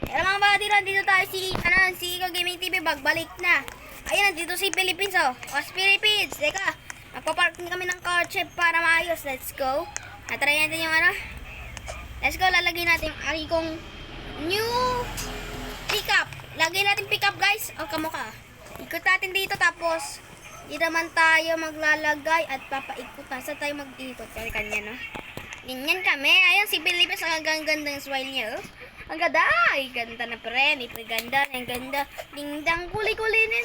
Pero mga buddy, nandito tayo si Iko Gaming TV, bagbalik na. Ayun, nandito si Philippines, oh. Philippines, teka. Magpaparking kami ng car chip para maayos. Let's go. Natry natin yung Let's go, lalagay natin yung aking new pickup. Lagay natin pickup, guys. O, kamukha. Ikot natin dito, tapos di naman tayo maglalagay at papaikot na. Saan tayo mag-ikot? Kanya, no? Ganyan kami. Ayun, si Philippines, ang gandang smile niya, oh. Ang ganda. Ay, ganda na pre. Ito ganda. Ang ganda. Dingdang kuli-kuli na.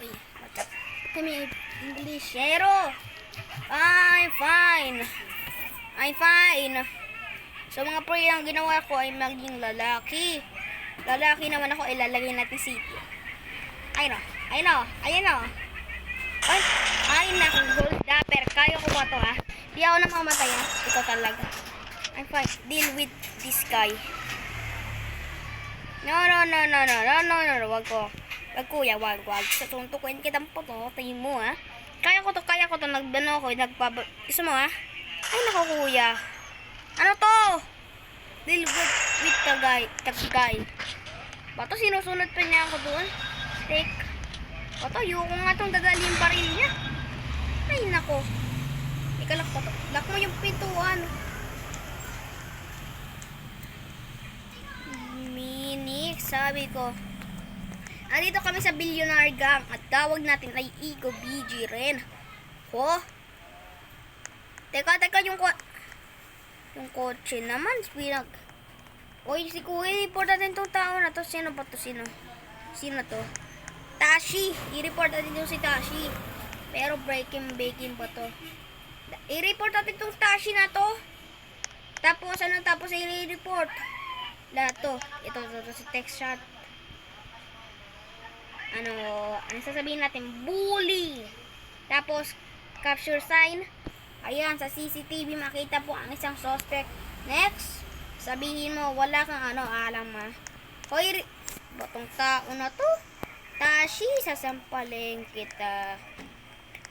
Uy, what's up? Kami Englishero. I'm fine. So mga pre, ang ginawa ko ay maging lalaki. Lalaki naman ako, ilalagay natin city. Ayun o. Ay, naku, gold dapper. Kaya ko ba ito, ha? Di ako na mamatay, ha? Ito talaga. I'm fine. Deal with this guy. No. Wag ko. Wag kuya, wag. Tutukuin kitang po to. Tayo mo, ha? Kaya ko to. Nagdano ko. Gusto mo, ha? Ay, naku, kuya. Ano to? Deal with the guy. Bato, sinusunod pa niya ako doon. Take. Bato, yung nga itong dadali yung baril niya. Ay, naku. Ikalak pa to. Lock mo yung pintuan. Sabi ko, andito kami sa Billionaire Gang at tawag natin ay Iko BG rin. Teka, yung kotse naman, Oy, si Kuya, i-report natin itong tao na to. Sino ba to? Sino to? Tashi. I-report natin yung si Tashi. Pero breaking ba to? I-report natin itong Tashi na to. Tapos i-report. Lahat to. Ito si text shot. Ano sasabihin natin? Bully. Tapos, capture sign. Ayan, sa CCTV makita po ang isang suspect. Next, sabihin mo, wala kang alam ha. Hoy, batong tao na to. Tashi, sasampalin kita.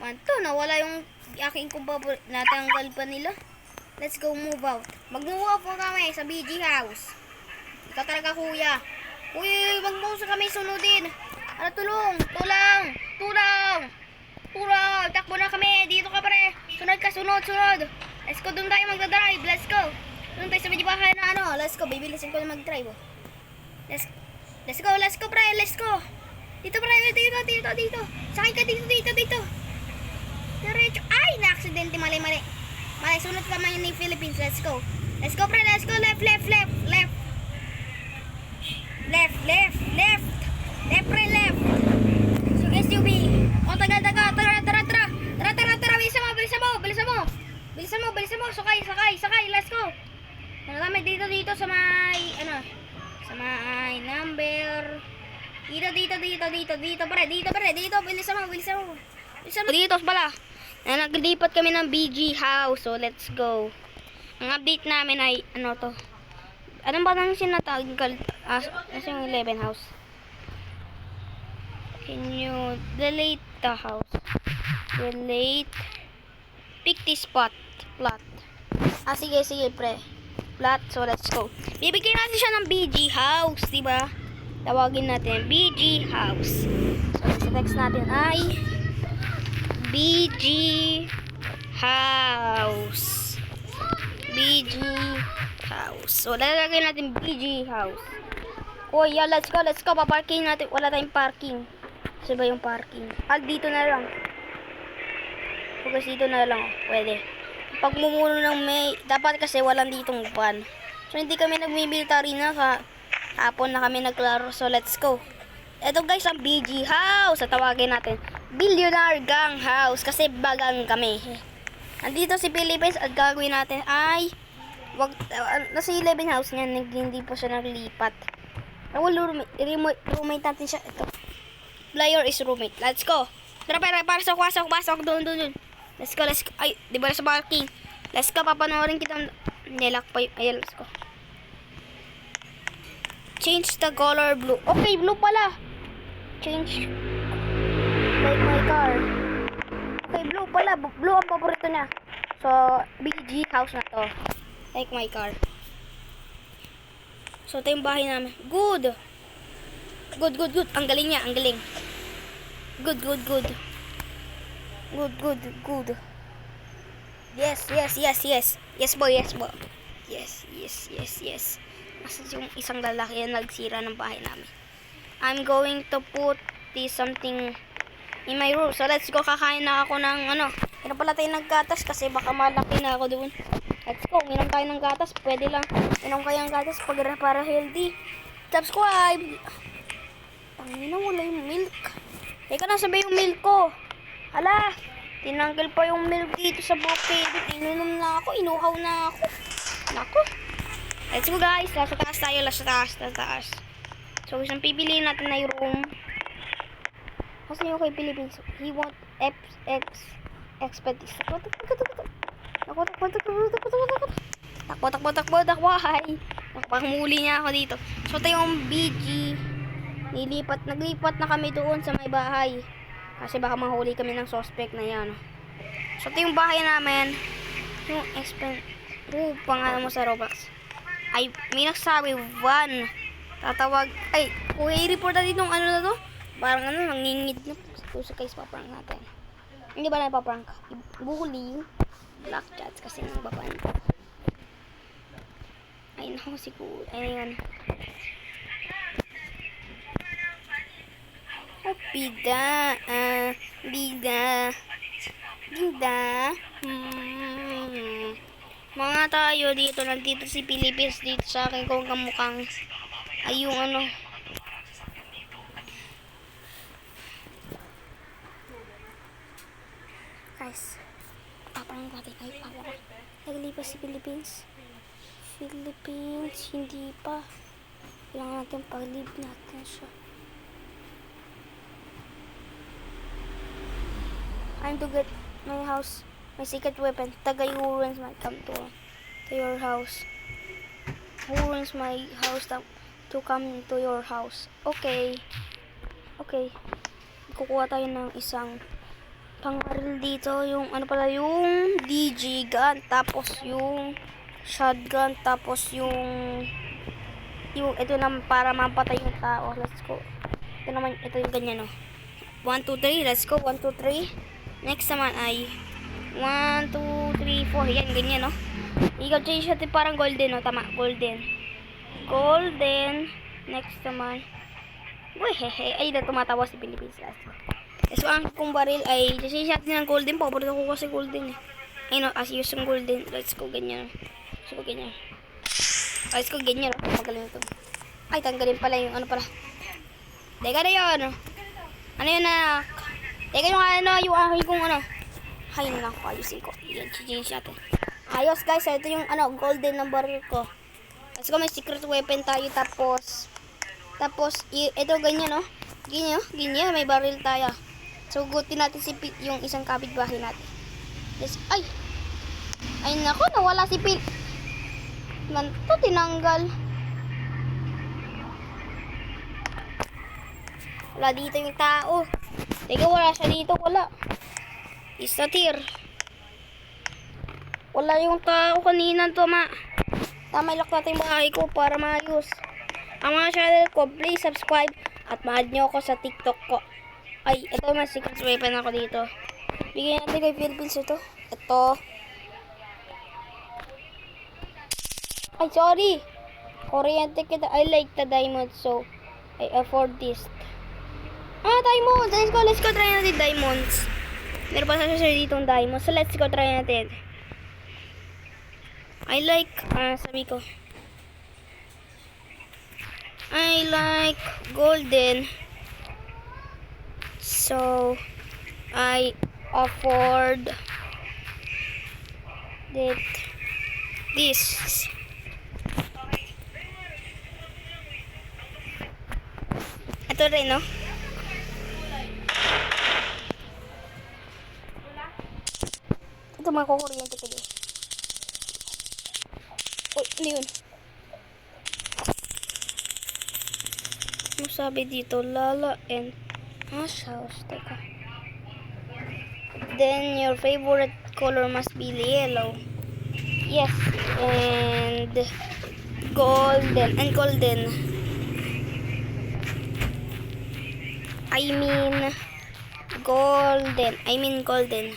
Manto, nawala yung aking kumpabor. Natanggal pa nila. Let's go, move out. Mag-move out po kami sa BG house. Ikaw talaga, kuya. Uy, mag-move kami sunodin. Tulong. Takbo na kami. Dito ka, pre. Sunod. Let's go, doon tayo magdadrive. Let's go. Doon tayo sa medyo bahay na Let's go, bibilisin ko na mag-drive. Let's go, pre. Let's go. Dito, pre. Dito. Sakay ka dito. Diretso. Ay, na-aksidente. Mali. Sunod ka man ni Philippines. Let's go, pre. Let's go. Left. Left. So, SUV. O, taga. Tara. Bilisan mo. Sakay. Let's go. Kami dito sa may, sa may number. Dito, pre. Bilisan mo. Dito pala. Naglipat kami ng BG house. So, let's go. Ang update namin ay, to? Anong ba nang sinatawag? Yung 11 house. Can you delete the house? Pick this plot. Sige, pre. Plot. So, let's go. Bibigyan natin siya ng BG house, diba? Tawagin natin BG house. So, sa text natin ay BG house. So, lalagay natin BG house. Yeah, let's go. Paparking natin. Wala tayong parking. Kasi ba yung parking? Dito na lang. Focus dito na lang. Pwede. Pag mumuno ng may, dapat kasi walang ditong van. So, hindi kami nagmimilitary na. Hapon na kami naglaro. So, let's go. Ito guys, ang BG house. Tawagin natin Billionaire Gang house. Kasi bagang kami. Andito si Philippines at gagawin natin ay nasa 11 house niya, hindi po siya naglipat. Roommate natin siya. Ito. Player is roommate. Let's go. Tara, pasok doon. Let's go. Ay, di ba sa parking? Let's go, papanoorin kita. Nilak pa yun. Ay, let's go. Change the color blue. Okay, blue pala. Change. Like my car. Okay, blue pala. Blue ang paborito niya. So, BG house na to. Like my car. So, ito yung bahay namin. Good. Good, good, good. Ang galing niya, ang galing. Good, good, good. Good, good, good. Yes, yes, yes, yes. Yes, boy, yes, boy. Yes, yes, yes, yes. Kasi yung isang lalaki na nagsira ng bahay namin. I'm going to put this something in my room. So, let's go. Kakain na ako ng ano. Pero pala tayo naggatas kasi baka malaki na ako doon. Let's go. Inom tayo ng gatas. Pwede lang. Inom kayo ng gatas para healthy. Subscribe. Tangina, wala yung milk. Teka na, sabi yung milk ko. Hala, tinanggal pa yung milk dito sa bukid. Ininom na ako, inuhaw na ako. Nako. Let's go guys, nasa taas tayo, nasa taas. So, isang pipiliin natin na yung room. Kasi yung kay Philippines, he want expertise. Takbo, hay. Nakapangmuli niya ako dito. So, ito yung BG. Naglipat na kami doon sa may bahay. Kasi baka mahuli kami ng suspect na yan. So, ito yung bahay namin. Yung pangalan mo sa Roblox. Ay, may nagsabi, Van. Tatawag, ay, kung i-report natin itong ano na to, parang ano, nangingid na. So, guys, paprank natin. Hindi ba na paprank? Bullying. Black chats kasi ng babae. Ay, naku, siguro. Ayun. Oh, bida. Mga tayo dito, nandito si Philippines dito sa akin kung kamukhang ay yung ano. Guys, paparang natin. Ay, paparang. Naglipas si Philippines. Hindi pa. Kailangan natin pag-leave natin siya. I'm to get my house. My secret weapon. Tagay who ruins might come to your house. Who ruins my house to come to your house. Okay. Kukuha tayo ng isang pangbaril dito. Yung ano pala, yung DG gun. Tapos yung shotgun. Tapos yung ito naman para mapatay yung tao. Let's go. Ito yung ganyan, no. 1, 2, 3. Let's go. 1, 2, 3. Next naman ay 1, 2, 3, 4. Yan, ganyan, no? Ikaw, change natin parang golden, no? Tama, golden. Next naman. Uy, hehe. Ay, na tumatawa si Philippines. So, ang kong baril ay change natin ng golden. Paborito ko kasi golden, eh. Ay, no, as yung golden. Let's go, ganyan. Let's go, ganyan. Magaling ito. Ay, tanggalin pala yung ano pala. Teka na yun. Ano yun, anak? Teka yung aking kung ano. Hay na lang, ayusin ko. Yan, change natin. Ayos guys, ito yung golden na baril ko. Let's go, may secret weapon tayo. Tapos, ito ganyan, no? Ganyan, may baril tayo. So, gutin natin yung isang kapitbahay natin. Yes, ay nako, nawala si Pil. Ito, tinanggal. Wala dito yung tao. Teka, wala siya dito, wala. Is not here. Wala yung tao kanina, tama. Tama, ilak natin yung bahay ko para maayos. Ang mga channel ko, please subscribe at ma-add nyo ako sa TikTok ko. Ay, ito may secret weapon ako dito. Bigyan natin kay Philippines ito. Ito. Ay, sorry. Kuryente kita. I like the diamond, so I afford this. Diamonds! Let's go. Try natin diamonds. Meron pa sa ditong diamonds. So, let's go. Try natin. Sabi ko. I like golden. So, I afford this. Ito rin, no? Ito, makukuryente ka din. Uy, ano yun? Ano sabi dito? Lala and Ash house. Teka. Then, your favorite color must be yellow. Yes. And golden. And golden. I mean golden.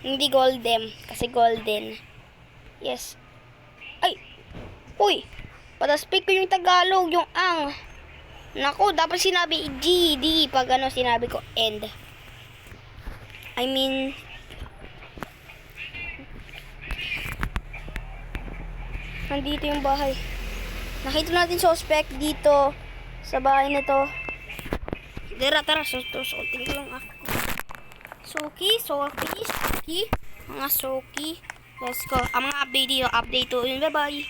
Hindi golden. Kasi golden. Yes. Ay! Uy! Pataspik ko yung Tagalog, yung ang. Naku, dapat sinabi D pag ano sinabi ko end. I mean, nandito yung bahay. Nakita natin suspect dito sa bahay na to. Tara, susuotin ko lang ako. Suki. Mga Suki. Let's go. Ang mga update dito, update to yun. Bye-bye.